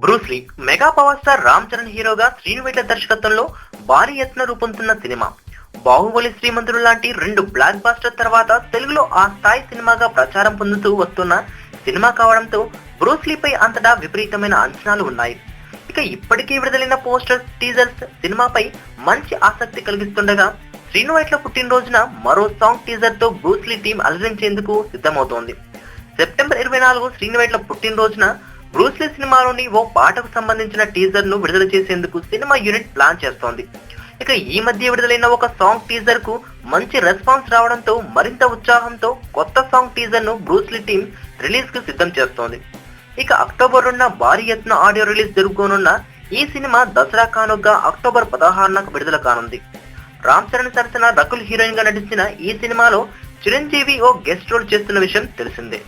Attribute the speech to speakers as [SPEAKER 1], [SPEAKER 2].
[SPEAKER 1] Bruce Lee mega power star Ram Charan హీరోగా శ్రీనువైట్ల దర్శకత్వంలో భారీ ఎత్తున రూపొందుతున్న సినిమా. బాహుబలి, శ్రీమంతుడు లాంటి 2 బ్లాక్ బాస్టర్ తర్వాత తెలుగులో ఆ స్థాయి సినిమాగా ప్రచారం పొందుతూ వస్తున్న సినిమా కావడంతో బ్రూస్లీపై అంతటా విపరీతమైన అంచనాలు ఉన్నాయి. ఇక ఇప్పటికే విడుదలైన పోస్టర్స్, టీజర్స్ సినిమాపై మంచి ఆసక్తి కలిగిస్తుండగా శ్రీనువైట్ల పుట్టినరోజున మరో సాంగ్ టీజర్ తో బ్రూస్లీ టీం అలరించేందుకు సిద్ధమవుతోంది. సెప్టెంబర్ 24 శ్రీనువైట్ల పుట్టినరోజున బ్రూస్లీ సినిమాలోని ఓ పాటకు సంబంధించిన టీజర్ ను విడుదల చేసేందుకు సినిమా యూనిట్ ప్లాన్ చేస్తోంది. ఇక ఈ మధ్య విడుదలైన ఒక సాంగ్ టీజర్ కు మంచి రెస్పాన్స్ రావడంతో మరింత ఉత్సాహంతో కొత్త సాంగ్ టీజర్ ను బ్రూస్లీ టీం రిలీజ్ కు సిద్ధం చేస్తోంది. ఇక అక్టోబర్ 2న భారీ ఎత్తున ఆడియో రిలీజ్ జరుపుకోనున్న ఈ సినిమా దసరా కానుకగా అక్టోబర్ 16న విడుదల కానుంది. రామ్ చరణ్ సరసన రకుల్ హీరోయిన్ గా నటించిన ఈ సినిమాలో చిరంజీవి ఓ గెస్ట్ రోల్ చేస్తున్న విషయం తెలిసిందే.